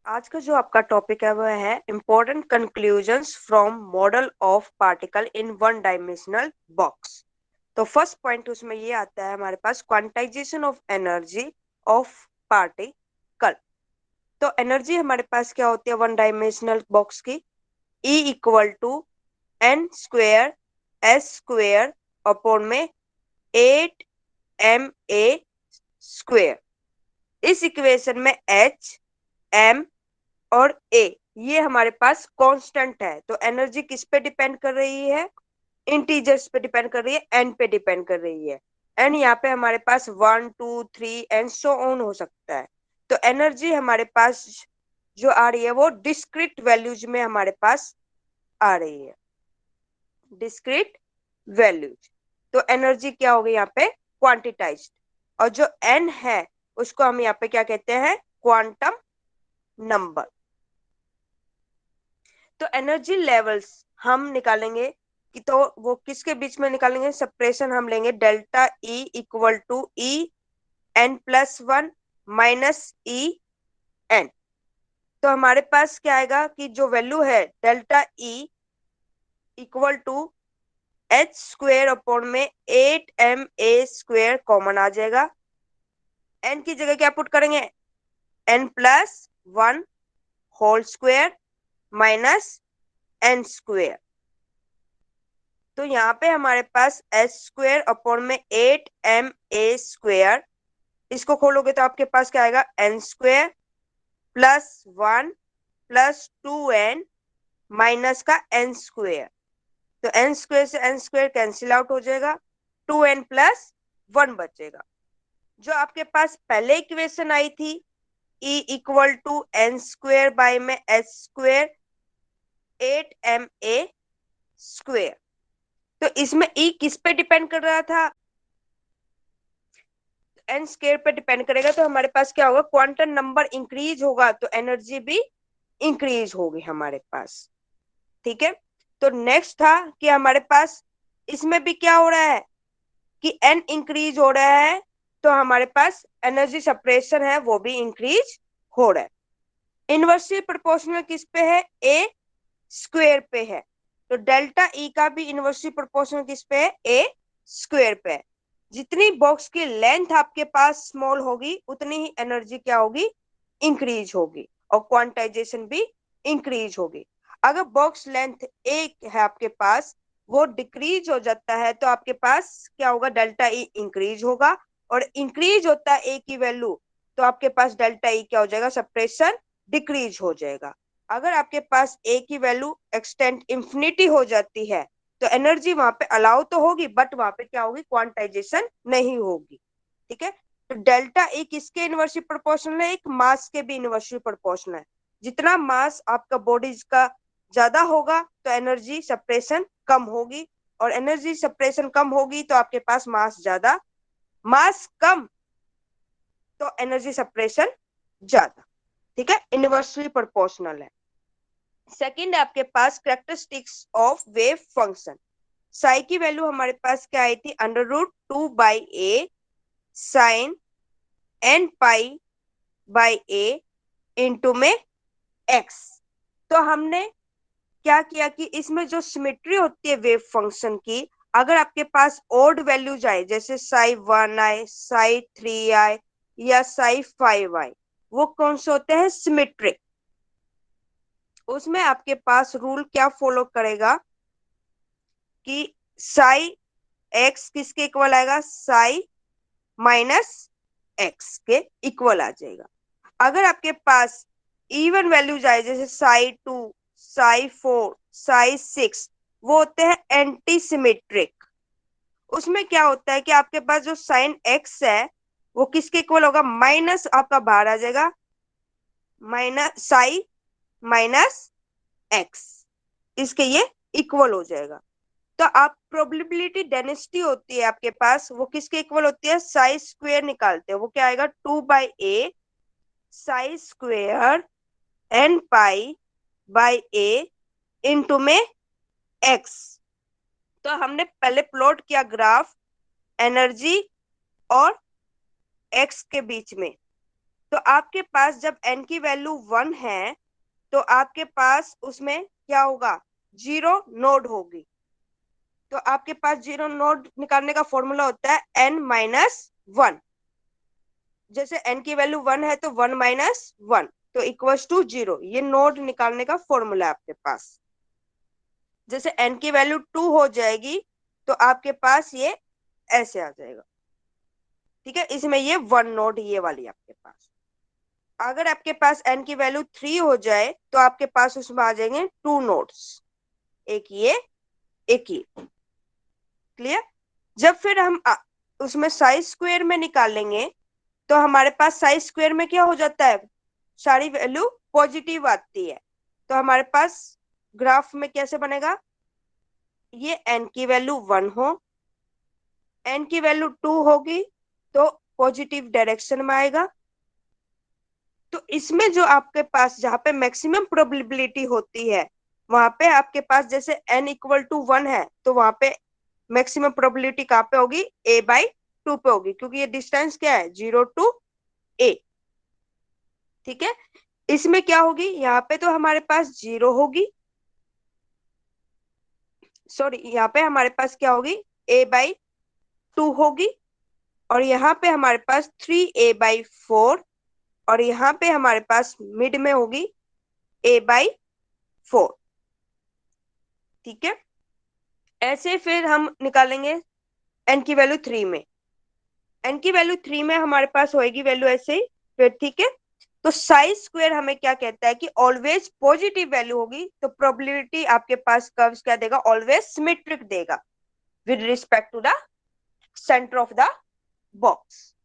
आज का जो आपका टॉपिक है वह है important conclusions from model of particle in one dimensional box. तो फर्स्ट पॉइंट उसमें ये आता है हमारे पास quantization of energy of particle. तो एनर्जी हमारे पास क्या होती है वन डायमेंशनल बॉक्स की, E equal to N square s square upon में 8ma स्क्वेयर। इस इक्वेशन में H M और A ये हमारे पास कांस्टेंट है। तो एनर्जी किस पे डिपेंड कर रही है? इंटीजर्स पे डिपेंड कर रही है, एन पे डिपेंड कर रही है। एन यहाँ पे हमारे पास 1 2 3 एंड सो ऑन हो सकता है। तो एनर्जी हमारे पास जो आ रही है वो डिस्क्रीट वैल्यूज में हमारे पास आ रही है, डिस्क्रीट वैल्यूज। तो एनर्जी क्या होगी यहाँ पे? क्वांटिटाइज्ड। और जो एन है उसको हम यहाँ पे क्या कहते हैं? Quantum number. तो एनर्जी लेवल्स हम निकालेंगे कि तो वो किसके बीच में निकालेंगे? सेपरेशन हम लेंगे delta E equal to En+1 minus En। तो हमारे पास क्या आएगा कि जो वैल्यू है delta E equal to H square upon में 8ma स्क्वेयर कॉमन आ जाएगा। एन की जगह क्या पुट करेंगे? N+1 whole square minus N square. तो यहाँ पे हमारे पास एच स्क्वेयर अपॉन में 8ma स्क्वेयर, इसको खोलोगे तो आपके पास क्या आएगा? एन स्क्वेयर +1 +2n माइनस का एन स्क्वेयर। तो एन स्क्वेयर से एन स्क्वेयर कैंसिल आउट हो जाएगा, 2n+1 बचेगा। जो आपके पास पहले इक्वेशन आई थी E equal to N square by में एच स्क्वेयर 8ma स्क्वेयर। तो इसमें E किस पे डिपेंड कर रहा था? एन स्क्वायर पे डिपेंड करेगा। तो हमारे पास क्या होगा? क्वांटम नंबर इंक्रीज होगा तो एनर्जी भी इंक्रीज होगी हमारे पास। ठीक है। तो नेक्स्ट था कि हमारे पास इसमें भी क्या हो रहा है कि एन इंक्रीज हो रहा है तो हमारे पास एनर्जी सेपरेशन है वो भी इंक्रीज हो रहा है। इनवर्सली प्रोपोर्शनल किस पे है? ए स्क्वेयर पे है। तो डेल्टा ई का भी इनवर्सली प्रोपोर्शनल किस पे है? ए स्क्वेयर पे है। जितनी बॉक्स की लेंथ आपके पास स्मॉल होगी उतनी ही एनर्जी क्या होगी? इंक्रीज होगी और क्वांटाइजेशन भी इंक्रीज होगी। अगर बॉक्स लेंथ एक है आपके पास, वो डिक्रीज हो जाता है तो आपके पास क्या होगा? डेल्टा ई इंक्रीज होगा। और इंक्रीज होता है ए की वैल्यू तो आपके पास डेल्टा ई क्या हो जाएगा? सेपरेशन डिक्रीज हो जाएगा। अगर आपके पास ए की वैल्यू एक्सटेंड इंफिनिटी हो जाती है तो एनर्जी वहां पे अलाउ तो होगी बट वहां पे क्या होगी? क्वांटाइजेशन नहीं होगी। ठीक है। तो डेल्टा ए किसके इनवर्सली प्रोपोर्शनल है? एक मास के भी इनवर्सली प्रोपोर्शनल है। जितना मास आपका बॉडी का ज्यादा होगा तो एनर्जी सेपरेशन कम होगी, और एनर्जी सेपरेशन कम होगी तो आपके पास मास ज्यादा, मास कम तो एनर्जी सेपरेशन ज्यादा। ठीक है, इनवर्सली प्रोपोर्शनल है। सेकंड आपके पास characteristics of wave function. Psi की वैल्यू हमारे पास क्या आई थी? √2/a sine n π/a into में x। तो हमने क्या किया कि इसमें जो सिमेट्री होती है वेव फंक्शन की, अगर आपके पास ओड वैल्यूज आए जैसे psi1 आए, psi3 आए या psi5 आए, वो कौन से होते हैं? सिमेट्रिक। उसमें आपके पास रूल क्या फॉलो करेगा कि साई एक्स किसके इक्वल आएगा? साई माइनस एक्स के इक्वल आ जाएगा। अगर आपके पास इवन वैल्यूज आए जैसे psi2 psi4 psi6, वो होते हैं एंटी सिमेट्रिक। उसमें क्या होता है कि आपके पास जो साइन एक्स है वो किसके इक्वल होगा? माइनस आपका बाहर आ जाएगा, माइनस साई माइनस एक्स, इसके ये इक्वल हो जाएगा। तो आप प्रोबेबिलिटी डेंसिटी होती है आपके पास, वो किसके इक्वल होती है? साई स्क्वेयर निकालते हैं, वो क्या आएगा? 2/a Sai square n π/a into में x। तो हमने पहले प्लॉट किया ग्राफ एनर्जी और x के बीच में। तो आपके पास जब n की वैल्यू 1 है तो आपके पास उसमें क्या होगा, 0 नोड होगी। तो आपके पास 0 नोड निकालने का फॉर्मूला होता है n-1। जैसे n की वैल्यू 1 है तो 1 - 1 तो इक्वल्स टू 0। ये नोड निकालने का फॉर्मूला है आपके पास। जैसे n की वैल्यू 2 हो जाएगी तो आपके पास ये ऐसे आ जाएगा। ठीक है, इसमें ये 1 नोड ये वाली आपके पास। अगर आपके पास n की वैल्यू 3 हो जाए तो आपके पास उसमें आ जाएंगे 2 नोड्स, एक ये एक ये। क्लियर। जब फिर हम उसमें साइज स्क्वायर में निकालेंगे तो हमारे पास साइज स्क्वायर में क्या हो जाता है, सारी वैल्यू पॉजिटिव आती है। तो हमारे पास ग्राफ में कैसे बनेगा, ये n की वैल्यू 1 हो, n की वैल्यू 2 होगी तो पॉजिटिव डायरेक्शन में आएगा। तो इसमें जो आपके पास जहां पे मैक्सिमम प्रोबेबिलिटी होती है वहां पे आपके पास जैसे n=1 है तो वहां पे मैक्सिमम प्रोबेबिलिटी कहाँ पे होगी, a/2 पे होगी, क्योंकि ये डिस्टेंस क्या है 0 to a। ठीक है, इसमें क्या होगी, यहाँ पे तो हमारे पास 0 होगी, सॉरी यहाँ पे हमारे पास क्या होगी, a/2 होगी। और यहाँ पे हमारे पास 3a/4 और यहाँ पे हमारे पास मिड में होगी a/4। ठीक है, ऐसे फिर हम निकालेंगे n की वैल्यू 3 में। n की वैल्यू 3 में हमारे पास होएगी वैल्यू ऐसे ही फिर। ठीक है, तो साइज स्क्वायर हमें क्या कहता है कि ऑलवेज पॉजिटिव वैल्यू होगी, तो प्रोबेबिलिटी आपके पास कर्व्स क्या देगा, ऑलवेज सिमेट्रिक देगा with respect to the centre of the box.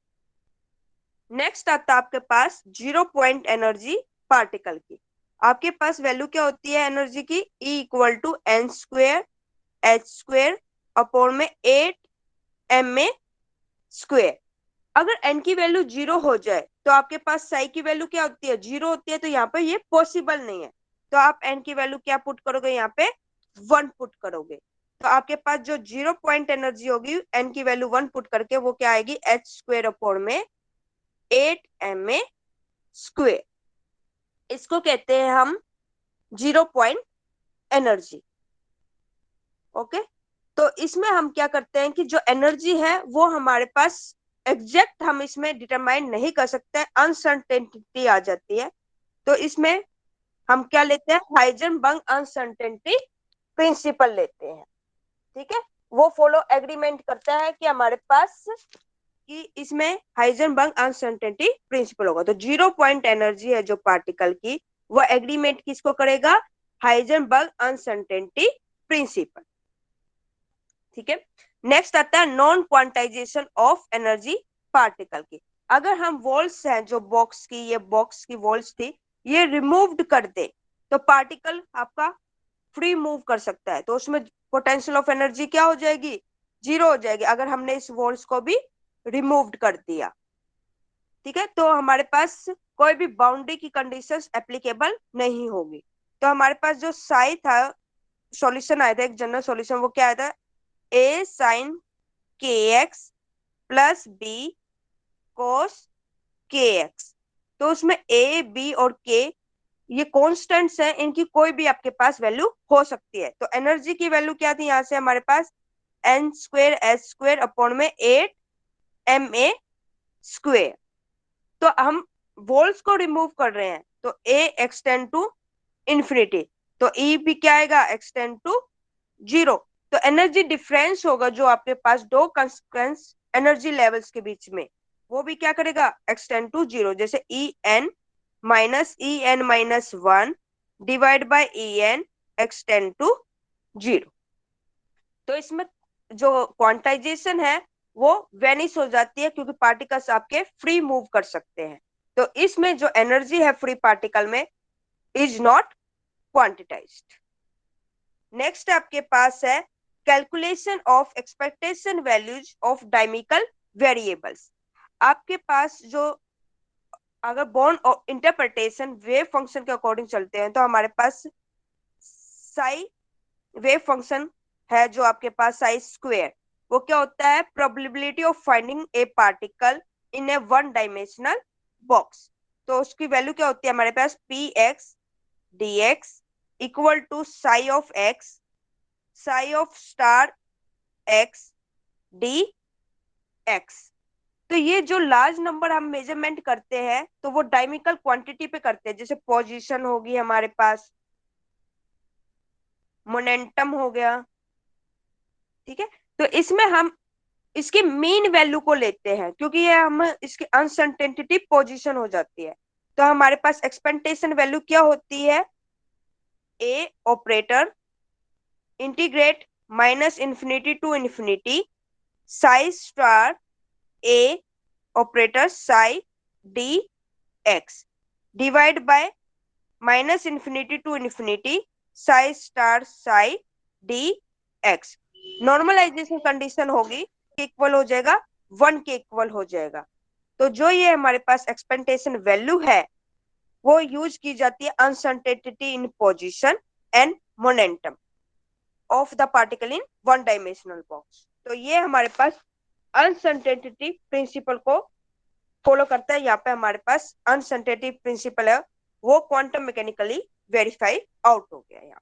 Next आता है आपके पास 0 पॉइंट एनर्जी पार्टिकल की। आपके पास वैल्यू क्या होती है एनर्जी की, E=n²h²/में 8ma²। अगर n की वैल्यू 0 हो जाए तो आपके पास साई की वैल्यू क्या होती है, 0 होती है, तो यहाँ पे ये पॉसिबल नहीं है। तो आप n की वैल्यू क्या पुट करोगे, यहाँ पे 1 पुट करोगे। तो आपके पास जो 0 पॉइंट एनर्जी होगी n की वैल्यू 1 पुट करके वो क्या आएगी, h²/में 8ma²। इसको कहते हैं हम 0 पॉइंट एनर्जी। ओके, तो इसमें हम क्या करते हैं कि जो एनर्जी है वो हमारे पास एग्जैक्ट हम इसमें डिटरमाइन नहीं कर सकते, अनसर्टेनिटी आ जाती है। तो इसमें हम क्या लेते हैं, हाइजेनबर्ग अनसर्टेनिटी प्रिंसिपल लेते हैं। ठीक है, वो फॉलो एग्रीमेंट करता है कि हमारे पास कि इसमें हाइजेनबर्ग अनसर्टेनिटी प्रिंसिपल होगा। तो 0 पॉइंट एनर्जी है जो पार्टिकल की, वो एग्रीमेंट किसको करेगा, हाइजेनबर्ग अनसर्टेनिटी प्रिंसिपल। ठीक है, नेक्स्ट आता है non quantization of energy particle की। अगर हम वॉल्स हैं जो बॉक्स की, ये बॉक्स की वॉल्स थी, ये रिमूव्ड कर दे तो पार्टिकल आपका फ्री मूव कर सकता है, तो उसमें पोटेंशियल ऑफ एनर्जी क्या हो जाएगी, 0 हो जाएगी अगर हमने इस वॉल्स को भी रिमूव्ड कर दिया। ठीक है, तो हमारे पास कोई भी बाउंड्री की कंडीशंस एप्लीकेबल नहीं होगी। तो हमारे पास जो साई था, सॉल्यूशन आया था एक जनरल सॉल्यूशन, वो क्या आया था, a sin kx plus b cos kx। तो उसमें a b और k ये कॉन्स्टेंट्स हैं, इनकी कोई भी आपके पास वैल्यू हो सकती है। तो एनर्जी की वैल्यू क्या थी, यहाँ से हमारे पास n²h²/में 8ma²। तो हम वोल्स को रिमूव कर रहे हैं तो a एक्सटेंड टू इंफिनिटी, तो e भी क्या आएगा, एक्सटेंड टू 0। तो एनर्जी डिफरेंस होगा जो आपके पास दो कंस्टेंट्स एनर्जी लेवल्स के बीच में, वो भी क्या करेगा, एक्सटेंड टू 0। जैसे En-1 divide by En extend to 0। तो इसमें जो क्वांटाइजेशन है वो वेनिश हो जाती है क्योंकि पार्टिकल्स आपके फ्री मूव कर सकते हैं। तो इसमें जो एनर्जी है फ्री पार्टिकल में इज नॉट क्वांटिटाइज्ड। नेक्स्ट आपके पास है calculation of expectation values of dynamical variables. आपके पास जो अगर बोर्न इंटरप्रिटेशन वेव फंक्शन के अकॉर्डिंग चलते हैं तो हमारे पास साई वेव फंक्शन है जो आपके पास साई स्क्वायर, वो क्या होता है, probability of finding a particle in a one dimensional box. तो उसकी वैल्यू क्या होती है हमारे पास, P x d x equal to psi of x psi of star x d x. तो ये जो लार्ज नंबर हम मेजरमेंट करते हैं तो वो डायमिकल क्वांटिटी पे करते हैं, जैसे पोजीशन होगी हमारे पास, मोमेंटम हो गया, ठीक है। तो इसमें हम इसकी मीन वैल्यू को लेते हैं, क्योंकि ये हम इसकी अनसर्टेनिटी पोजीशन हो जाती है। तो हमारे पास एक्सपेक्टेशन वैल्यू क्या होती है, A operator integrate minus infinity to infinity psi star A operator psi d x divide by minus infinity to infinity psi star psi d x. Normalization condition होगी, equal हो जाएगा 1 के इक्वल हो जाएगा। तो जो ये हमारे पास एक्सपेक्टेशन वैल्यू है वो यूज की जाती है uncertainty in position and momentum of the particle in one dimensional box. तो ये हमारे पास अनसर्टेनिटी प्रिंसिपल को फॉलो करता है। यहाँ पे हमारे पास अनसर्टेनिटी प्रिंसिपल है वो क्वांटम मैकेनिकली वेरीफाई आउट हो गया यहाँ।